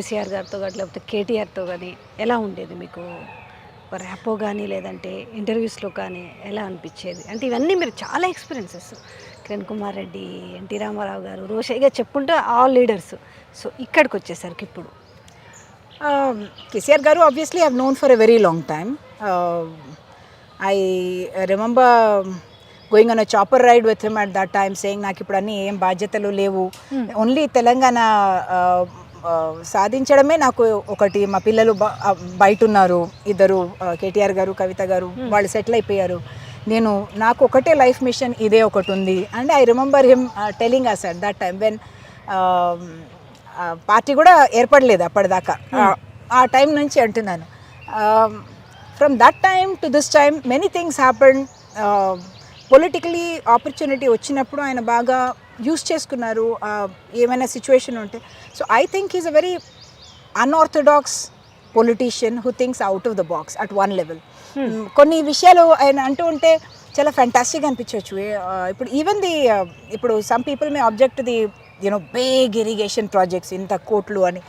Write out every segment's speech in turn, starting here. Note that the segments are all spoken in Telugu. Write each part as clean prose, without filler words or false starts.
కేసీఆర్ గారితో కానీ లేకపోతే కేటీఆర్తో కానీ ఎలా ఉండేది మీకు ర్యాపో కానీ లేదంటే ఇంటర్వ్యూస్లో కానీ ఎలా అనిపించేది? అంటే ఇవన్నీ మీరు చాలా ఎక్స్పీరియన్సెస్ కిరణ్ కుమార్ రెడ్డి, ఎన్టీ రామారావు గారు, రోషయ్య చెప్పుకుంటే ఆల్ లీడర్స్. సో ఇక్కడికి వచ్చేసరికి ఇప్పుడు KCR garu obviously I've known for a very long time. I remember going on a chopper ride with him at that time saying నాకు ఇప్పుడు అన్నీ ఏం బాధ్యతలు లేవు, ఓన్లీ తెలంగాణ సాధించడమే నాకు ఒకటి. మా పిల్లలు బయట ఉన్నారు, ఇద్దరు కేటీఆర్ గారు కవిత గారు, వాళ్ళు సెటిల్ అయిపోయారు. నాకు ఒకటే లైఫ్ మిషన్ ఇదే ఒకటి ఉంది. And I remember him telling us at that time when party కూడా ఏర్పడలేదు అప్పటిదాకా. ఆ టైం నుంచి అంటున్నాను. From that time to this time many things happened. Politically opportunity వచ్చినప్పుడు ఆయన బాగా యూస్ చేసుకున్నారు ఏమైనా సిచ్యువేషన్ ఉంటే. So I think is a very unorthodox politician who thinks out of the box at one level. కొన్ని విషయాలు ఆయన అంటూ ఉంటే చాలా ఫ్యాంటాస్టిక్గా అనిపించవచ్చు. ఇప్పుడు ఈవెన్ ఇప్పుడు some people may object the big irrigation projects in the కోట్లు అని,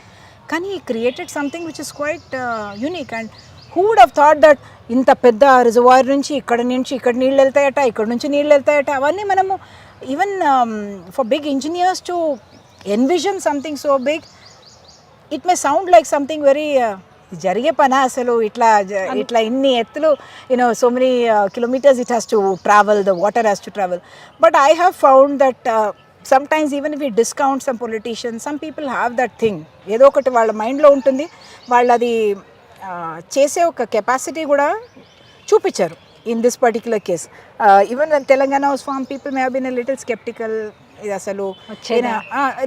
కానీ he created something which is quite unique. And who would have thought that ఇంత పెద్ద రిజర్వాయర్ నుంచి ఇక్కడ నీళ్ళు వెళ్తాయట, ఇక్కడ నుంచి నీళ్ళు వెళ్తాయట. అవన్నీ మనము even for big engineers to envision something so big, it may sound like something very జరిగే పనా అసలు? ఇట్లా ఇన్ని ఎత్తులు so many kilometres it has to travel, the water has to travel. But I have found that sometimes even if we discount some politicians, some people have that thing, ఏదో ఒకటి వాళ్ళ మైండ్లో ఉంటుంది. వాళ్ళు అది చేసే ఒక కెపాసిటీ కూడా చూపించారు. In this particular case even when Telangana was formed, people may have been a little skeptical. ఇది అసలు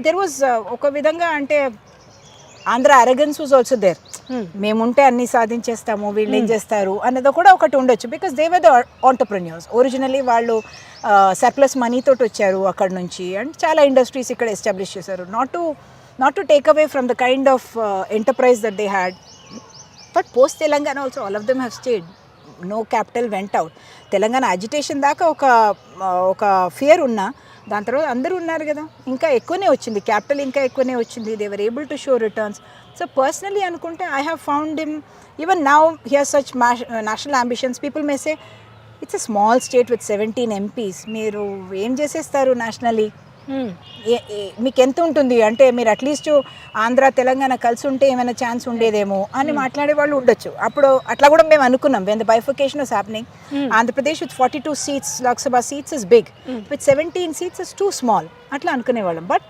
there was ఒక విధంగా అంటే Andhra arrogance was also there. మేముంటే అన్నీ సాధించేస్తాము, వీళ్ళు ఏం చేస్తారు అన్నది కూడా ఒకటి ఉండొచ్చు. Because they were the entrepreneurs. Originally వాళ్ళు సర్ప్లస్ మనీతోటి వచ్చారు అక్కడ నుంచి, అండ్ చాలా ఇండస్ట్రీస్ ఇక్కడ ఎస్టాబ్లిష్ చేశారు. Not to take away from the kind of enterprise that they had. But post Telangana also all of them have stayed. No capital went out. Telangana agitation దాకా ఒక ఫియర్ ఉన్నా, దాని తర్వాత అందరూ ఉన్నారు కదా, ఇంకా ఎక్కువనే వచ్చింది క్యాపిటల్, ఇంకా ఎక్కువనే వచ్చింది. They were able to show returns. So personally అనుకుంటే I have found him even now he has such national ambitions. People may say it's a small state with 17 MPs, మీరు ఏం చేసేస్తారు నేషనలీ, మీకు ఎంత ఉంటుంది అంటే మీరు అట్లీస్ట్ ఆంధ్ర తెలంగాణ కలిసి ఉంటే ఏమైనా ఛాన్స్ ఉండేదేమో అని మాట్లాడే వాళ్ళు ఉండొచ్చు. అప్పుడు అట్లా కూడా మేము అనుకున్నాం. When the bifurcation was happening, Andhra Pradesh with 42 seats Lok Sabha seats is big, with 17 seats is too small అట్లా అనుకునేవాళ్ళం. బట్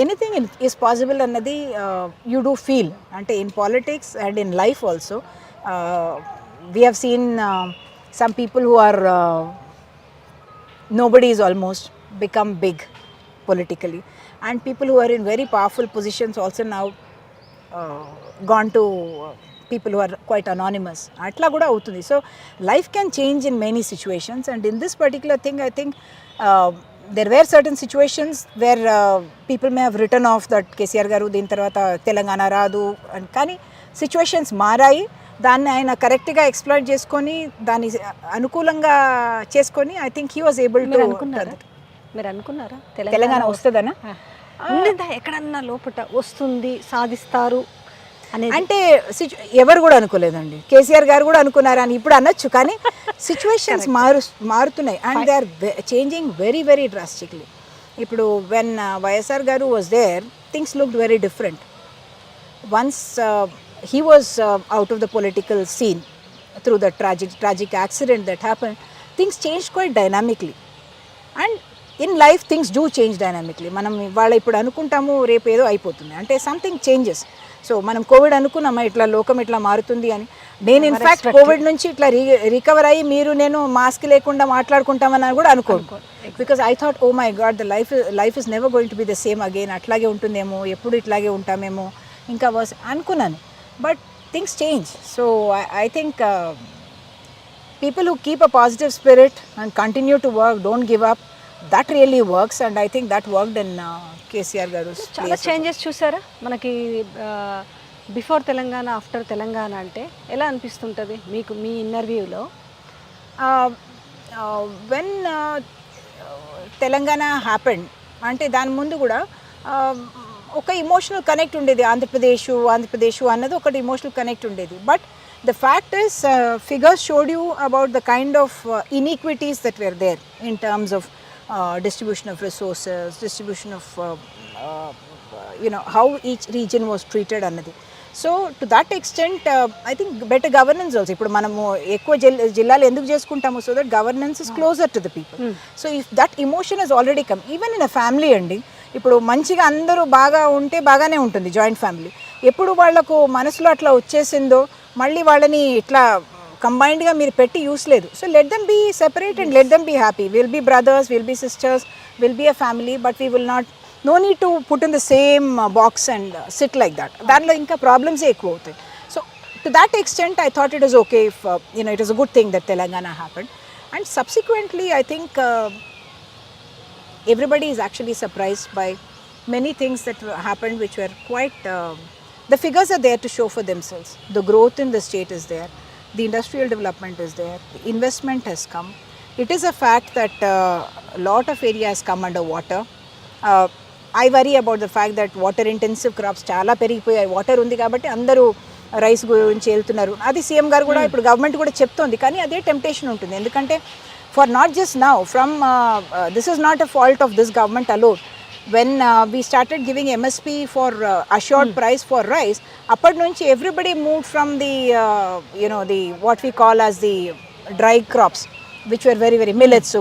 ఎనీథింగ్ ఈజ్ పాసిబుల్ అన్నది యూ డూ ఫీల్. అంటే in politics and in life also we have seen some people who are nobody is almost become big politically, and people who are in very powerful positions also now gone to people who are quite anonymous. Atla kuda avutundi. So life can change in many situations, and in this particular thing I think there were certain situations where people may have written off that KCR garu din tarvata Telangana raadu, and kani situations మారాయి. దాన్ని ఆయన కరెక్ట్గా ఎక్స్ప్లోర్ చేసుకొని దాన్ని అనుకూలంగా చేసుకొని I think he was able to. మీరు అనుకున్నారా తెలంగాణ వస్తుందనా? ఎక్కడన్నా లోపల వస్తుంది, సాధిస్తారు అని అంటే ఎవరు కూడా అనుకోలేదండి. కేసీఆర్ గారు కూడా అనుకున్నారని ఇప్పుడు అనొచ్చు, కానీ సిచ్యువేషన్స్ మారుతున్నాయి and they are changing very very drastically. ఇప్పుడు when YSR garu was there, things looked very different. Once he was out of the political scene through the tragic accident that happened, things changed quite dynamically. And in life things do change dynamically. మనం ఇవాళ ఇప్పుడు అనుకుంటాము, రేపు ఏదో అయిపోతుంది అంటే సంథింగ్ చేంజెస్. సో మనం కోవిడ్ అనుకున్నామా ఇట్లా లోకం ఇట్లా మారుతుంది అని. నేను ఇన్ఫ్యాక్ట్ కోవిడ్ నుంచి ఇట్లా రికవర్ అయ్యి నేను మాస్క్ లేకుండా మాట్లాడుకుంటామని కూడా అనుకోను. Because I thought oh my god, the life is never going to be the same again. అట్లాగే ఉంటుందేమో, ఎప్పుడు ఇట్లాగే ఉంటామేమో, ఇంకా వర్స్ అనుకున్నాను. But things change. So I think people who keep a positive spirit and continue to work, don't give up, that really works. And I think that worked in KCR garu's place. చాలా చేంజెస్ చూసారా మనకి బిఫోర్ తెలంగాణ, ఆఫ్టర్ తెలంగాణ అంటే ఎలా అనిపిస్తుంటుంది మీకు మీ ఇంటర్వ్యూలో? వెన్ తెలంగాణ హ్యాపెండ్ అంటే దాని ముందు కూడా ఒక ఇమోషనల్ కనెక్ట్ ఉండేది. ఆంధ్రప్రదేశ్ అన్నది ఒకటి ఇమోషనల్ కనెక్ట్ ఉండేది. But the fact is figures showed you about the kind of inequities that were there in terms of distribution of resources, distribution of how each region was treated అన్నది. So to that extent I think better governance also. ఇప్పుడు మనము ఎక్కువ జిల్లాలు ఎందుకు చేసుకుంటాము? So that governance is closer to the people. So if that emotion has already come even in a family అండి, ఇప్పుడు మంచిగా అందరూ బాగా ఉంటే బాగానే ఉంటుంది జాయింట్ ఫ్యామిలీ. ఎప్పుడు వాళ్లకు మనసులో అట్లా వచ్చేసిందో మళ్ళీ వాళ్ళని ఇట్లా కంబైన్డ్గా మీరు పెట్టి యూస్ లేదు. So let them be separate and let them be happy. Will be brothers, will be sisters, will be a family, but we will not, no need to put in the same box and sit like that. దానిలో ఇంకా ప్రాబ్లమ్సే ఎక్కువ అవుతాయి. So to that extent I thought it was okay if it was a good thing that Telangana happened. And subsequently I think everybody is actually surprised by many things that happened which were quite the figures are there to show for themselves. The growth in the state is there, the industrial development is there, the investment has come. It is a fact that a lot of area has come under water. I worry about the fact that water intensive crops చాలా పెరిగిపోయాయి. వాటర్ ఉంది కాబట్టి అందరూ రైస్ గురించి వెళ్తున్నారు. అది సీఎం గారు కూడా ఇప్పుడు గవర్నమెంట్ కూడా చెప్తోంది. కానీ అదే టెంప్టేషన్ ఉంటుంది. ఎందుకంటే for not just now from this is not a fault of this government alone. When we started giving MSP for assured price for rice, అప్పటి నుంచి everybody move from the the what we call as the dry crops which were very millets.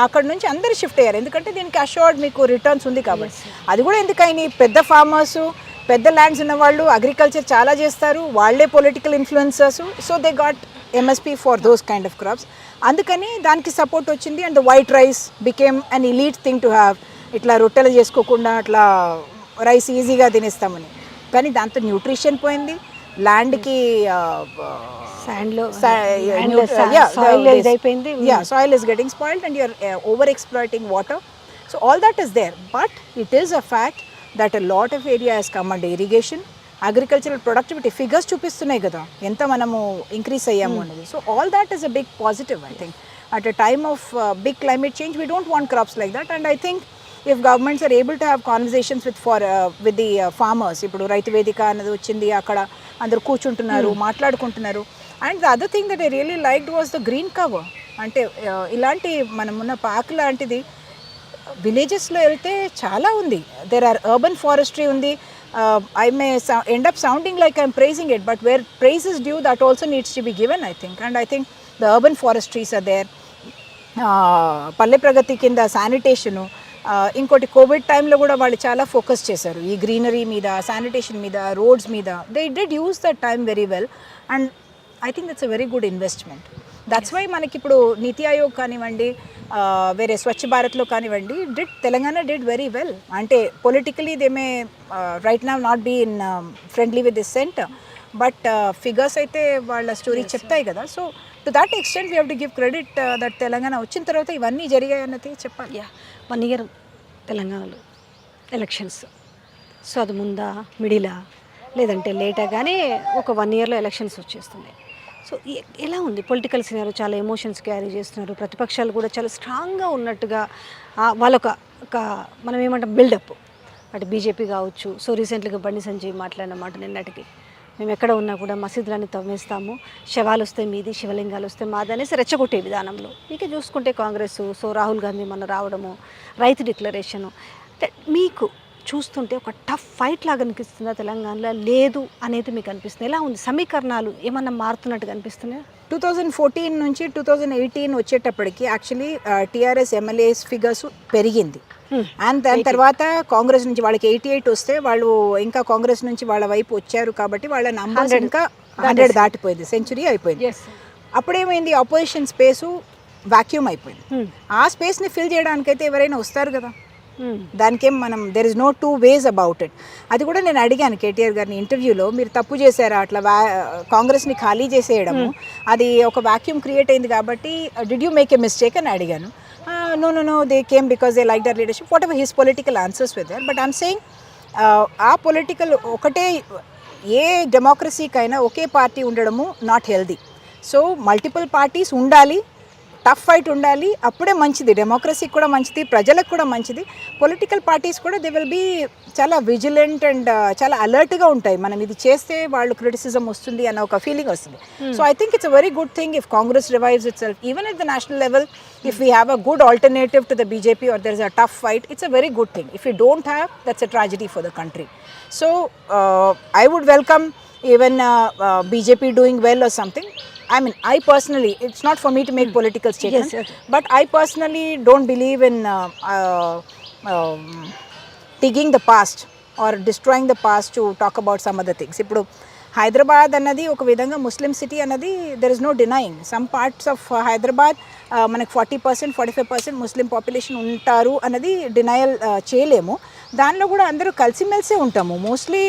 అక్కడ నుంచి అందరు షిఫ్ట్ అయ్యారు. ఎందుకంటే దీనికి అష్యూర్డ్ మీకు రిటర్న్స్ ఉంది కాబట్టి. అది కూడా ఎందుకని పెద్ద ఫార్మర్స్, పెద్ద ల్యాండ్స్ ఉన్నవాళ్ళు అగ్రికల్చర్ చాలా చేస్తారు, వాళ్ళే political influencers. So they got MSP for those kind of crops. అందుకని దానికి సపోర్ట్ వచ్చింది. And the white rice became an elite thing to have. ఇట్లా రొట్టెలు చేసుకోకుండా అట్లా రైస్ ఈజీగా తినేస్తామని. కానీ దాంతో న్యూట్రిషన్ పోయింది, ల్యాండ్కి soil is getting spoiled and you're over exploiting water. So all that is there, but it is a fact that a lot of area has come under irrigation. Agricultural productivity figures చూపిస్తున్నాయి కదా ఎంత మనము ఇంక్రీస్ అయ్యాము అనేది. So all that is a big positive, I think. At a time of big climate change, we don't want crops like that. And I think if governments are able to have conversations with the farmers, ఇప్పుడు రైతు వేదిక అనేది వచ్చింది, అక్కడ అందరు కూర్చుంటున్నారు, మాట్లాడుకుంటున్నారు. And the other thing that I really liked was the green cover. అంటే ఇలాంటి మనమున్న పార్క్ లాంటిది విలేజెస్లో వెళ్తే చాలా ఉంది. దెర్ ఆర్ అర్బన్ ఫారెస్ట్రీ ఉంది. I may end up sounding like I'm praising it, but where praise is due, that also needs to be given, I think. And I think the urban forestries are there. Palle Pragathi కింద శానిటేషను, ఇంకోటి కోవిడ్ టైంలో కూడా వాళ్ళు చాలా ఫోకస్ చేశారు ఈ గ్రీనరీ మీద, శానిటేషన్ మీద, రోడ్స్ మీద. They did use that time very well. And I think that's a very good investment. That's why మనకి ఇప్పుడు నీతి ఆయోగ్ కానివ్వండి, వేరే స్వచ్ఛ భారత్లో కానివ్వండి, తెలంగాణ డిడ్ వెరీ వెల్. అంటే politically they may right now not be in friendly with this centre, but figures అయితే వాళ్ళ స్టోరీ చెప్తాయి కదా. So to that extent we have to give credit that Telangana వచ్చిన తర్వాత ఇవన్నీ జరిగాయి అన్నది చెప్పాలి. 1 year తెలంగాణలో ఎలక్షన్స్. సో అది ముందా, మిడిలా, లేదంటే లేటా, కానీ ఒక 1 yearలో ఎలక్షన్స్ వచ్చేస్తున్నాయి. సో ఎలా ఉంది పొలిటికల్ సినారో? చాలా ఎమోషన్స్ క్యారీ చేస్తున్నారు. ప్రతిపక్షాలు కూడా చాలా స్ట్రాంగ్గా ఉన్నట్టుగా వాళ్ళొక మనం ఏమంటాం బిల్డప్. అటు బీజేపీ కావచ్చు. సో రీసెంట్గా బండి సంజయ్ మాట్లాడిన మాట నిన్నటికి, మేము ఎక్కడ ఉన్నా కూడా మసీదులని తవ్వేస్తాము, శవాలు వస్తే మీది, శివలింగాలు వస్తే మాది అనేసి రెచ్చగొట్టే విధానంలో. ఇక చూసుకుంటే కాంగ్రెస్, సో రాహుల్ గాంధీ మన రావడము, రైతు డిక్లరేషను, మీకు చూస్తుంటే ఒక టఫ్ ఫైట్ లాగా అనిపిస్తుందా తెలంగాణలో? లేదు అనేది మీకు అనిపిస్తుంది? ఎలా ఉంది? సమీకరణాలు ఏమన్నా మారుతున్నట్టుగా అనిపిస్తున్నాయా? 2014 నుంచి 2018 వచ్చేటప్పటికి యాక్చువల్లీ టీఆర్ఎస్ ఎమ్మెల్యేస్ ఫిగర్స్ పెరిగింది. అండ్ దాని తర్వాత కాంగ్రెస్ నుంచి వాళ్ళకి 88 వస్తే వాళ్ళు ఇంకా కాంగ్రెస్ నుంచి వాళ్ళ వైపు వచ్చారు కాబట్టి వాళ్ళ నంబర్స్ ఇంకా 100 దాటిపోయింది, సెంచురీ అయిపోయింది. అప్పుడేమైంది, అపోజిషన్ స్పేసు వాక్యూమ్ అయిపోయింది. ఆ స్పేస్ని ఫిల్ చేయడానికైతే ఎవరైనా వస్తారు కదా, దానికేం మనం there is no 2 ways about it. అది కూడా నేను అడిగాను కేటీఆర్ గారిని ఇంటర్వ్యూలో, మీరు తప్పు చేశారా అట్లా కాంగ్రెస్ని ఖాళీ చేసేయడము, అది ఒక వాక్యూమ్ క్రియేట్ అయింది కాబట్టి did you make a mistake అని అడిగాను. No, they came because they liked our leadership. Whatever his political answers were there. But I'm saying, ఆ పొలిటికల్ ఒకటే, ఏ డెమోక్రసీకైనా ఒకే పార్టీ ఉండడము not healthy. So multiple parties ఉండాలి, టఫ్ ఫైట్ ఉండాలి, అప్పుడే మంచిది, డెమోక్రసీకి కూడా మంచిది, ప్రజలకు కూడా మంచిది. పొలిటికల్ పార్టీస్ కూడా దే విల్ బీ చాలా విజిలెంట్ అండ్ చాలా అలర్ట్గా ఉంటాయి. మనం ఇది చేస్తే వాళ్ళు క్రిటిసిజం వస్తుంది అన్న ఒక ఫీలింగ్ వస్తుంది. So I think it's a very good thing if Congress revives it self even at the national level. If we have a good alternative to the BJP or there is a tough fight, it's a very good thing. If we don't have, that's a tragedy for the country. So I would welcome even BJP doing well or something. I mean, I personally, it's not for me to make political statements, Yes, yes. but I personally don't believe in digging the past or destroying the past to talk about some other things. ఇప్పుడు హైదరాబాద్ అన్నది ఒక విధంగా ముస్లిం సిటీ అన్నది there is no denying. Some parts of Hyderabad మనకు 40% 45% ముస్లిం పాపులేషన్ ఉంటారు అన్నది డినయల్ చేయలేము. దానిలో కూడా అందరూ కలిసిమెలిసే ఉంటాము. Mostly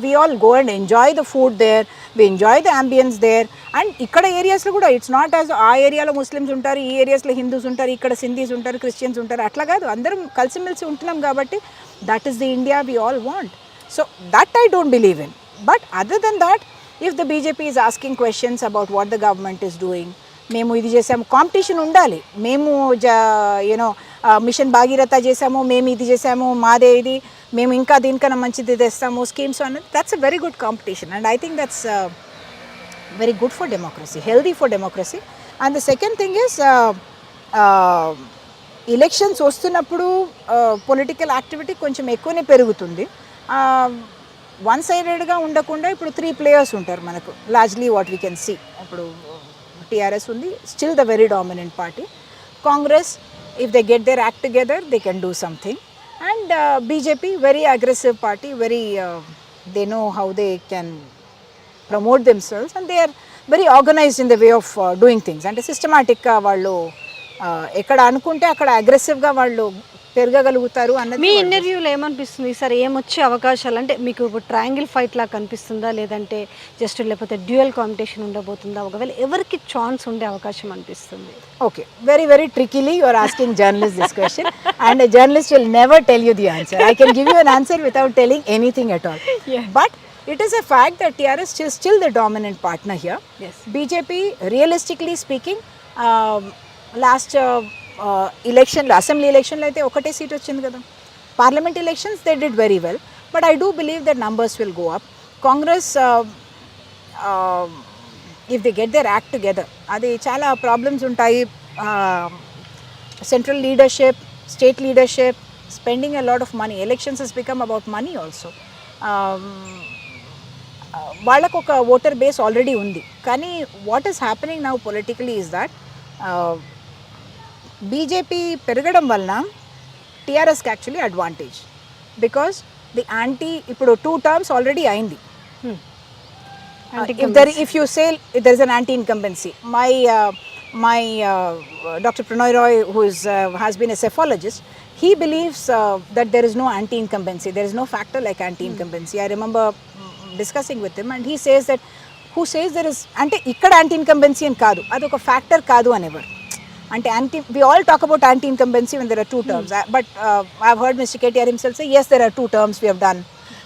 we all go and enjoy the food there, we enjoy the ambience there. And ఇక్కడ ఏరియాస్లో కూడా ఇట్స్ నాట్ యాజ్ ఆ ఏరియాలో ముస్లిమ్స్ ఉంటారు, ఈ ఏరియాస్లో హిందూస్ ఉంటారు, ఇక్కడ సింధీస్ ఉంటారు, క్రిస్టియన్స్ ఉంటారు, అట్లా కాదు, అందరం కలిసిమెలిసి ఉంటున్నాం. కాబట్టి that is the India we all want. So that I don't believe in. But other than that, if the BJP is asking questions about what the government is doing, మేము ఇది చేసాము, కాంపిటీషన్ ఉండాలి. మేము మిషన్ భాగీరథ చేసాము, మేము ఇది చేసాము, మాదే ఇది, మేము ఇంకా దీనికన్నా మంచిది తెస్తాము స్కీమ్స్ అన్నది, that's a very good competition. And I think that's very good for democracy, healthy for democracy. And the second thing is elections వస్తున్నప్పుడు పొలిటికల్ యాక్టివిటీ కొంచెం ఎక్కువనే పెరుగుతుంది. వన్ సైడెడ్గా ఉండకుండా ఇప్పుడు 3 players ఉంటారు మనకు, largely what we can see. ఇప్పుడు టీఆర్ఎస్ ఉంది, still the very dominant party. Congress, if they get their act together they can do something. And BJP very aggressive party, very they know how they can promote themselves and they are very organised in the way of doing things. అంటే సిస్టమాటిక్గా వాళ్ళు ఎక్కడ అనుకుంటే అక్కడ అగ్రెసివ్గా వాళ్ళు పెరగగలుగుతారు అన్నది. మీ ఇంటర్వ్యూలో ఏమనిపిస్తుంది సార్, ఏమొచ్చే అవకాశాలు అంటే మీకు ట్రయాంగిల్ ఫైట్ లాగా కనిపిస్తుందా, లేదంటే జస్ట్ లేకపోతే డ్యూయల్ కాంపిటీషన్ ఉండబోతుందా, ఒకవేళ ఎవరికి ఛాన్స్ ఉండే అవకాశం అనిపిస్తుంది? Okay, very, very trickily you are asking journalists this question and a journalist will never tell you the answer. I can give you an answer without telling anything at all. Yeah. But it is a fact that TRS is still the dominant partner here. Yes. BJP, realistically speaking, last ఎలక్షన్లో, అసెంబ్లీ ఎలక్షన్లో అయితే ఒకటే సీట్ వచ్చింది కదా. Parliament elections they did very well, but I do believe that numbers will go up. Congress if they get their act together, అది చాలా ప్రాబ్లమ్స్ ఉంటాయి. Central leadership, state leadership, spending a lot of money. Elections has become about money also. వాళ్ళకు ఒక ఓటర్ బేస్ ఆల్రెడీ ఉంది. కానీ what is happening now politically is that BJP పెరగడం వలన టీఆర్ఎస్కి actually advantage. Because the anti ఇప్పుడు 2 terms ఆల్రెడీ అయింది. If you say there is an anti-incumbency, my Dr. Prannoy Roy, who has been a cephalogist, he believes that there is no anti-incumbency. There is no factor like anti-incumbency. I remember discussing with him and he says that who says there is అంటే ఇక్కడ anti-incumbency అని కాదు, అది ఒక ఫ్యాక్టర్ కాదు అనేవారు. అంటే we all talk about anti-incumbency when there are 2 terms. But I've heard Mr. KCR himself say, yes, there are 2 terms we have done.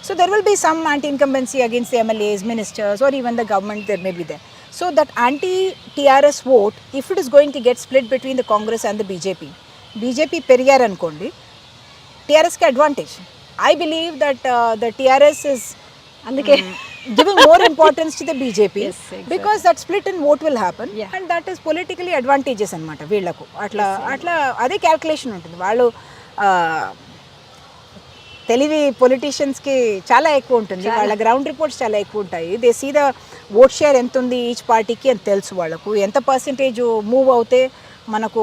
So there will be some anti-incumbency against the MLAs, ministers, or even the government, there may be there. So that anti-TRS vote, if it is going to get split between the Congress and the BJP పెరిగారు అనుకోండి, TRSకి advantage. I believe that the TRS is అందుకే giving more importance to the BJP. Yes, exactly. Because that split in vote will happen. Yeah. And that is politically advantageous అన్నమాట వీళ్ళకు. అట్లా అదే క్యాల్కులేషన్ ఉంటుంది. వాళ్ళు తెలివి పొలిటీషియన్స్కి చాలా ఎక్కువ ఉంటుంది, వాళ్ళ గ్రౌండ్ రిపోర్ట్స్ చాలా ఎక్కువ ఉంటాయి. They see the vote share ఎంత ఉంది ఈచ్ పార్టీకి అని తెలుసు, వాళ్ళకు ఎంత పర్సెంటేజ్ మూవ్ అవుతే మనకు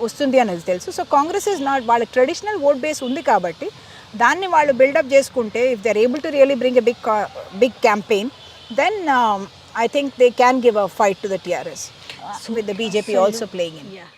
వస్తుంది అనేది తెలుసు. సో కాంగ్రెస్ ఇస్ నాట్, వాళ్ళకి ట్రెడిషనల్ ఓట్ బేస్ ఉంది కాబట్టి దాన్ని వాళ్ళు బిల్డప్ చేసుకుంటే, if they are able to really bring a big campaign, then I think they can give a fight to the TRS with the BJP also playing in. Yeah.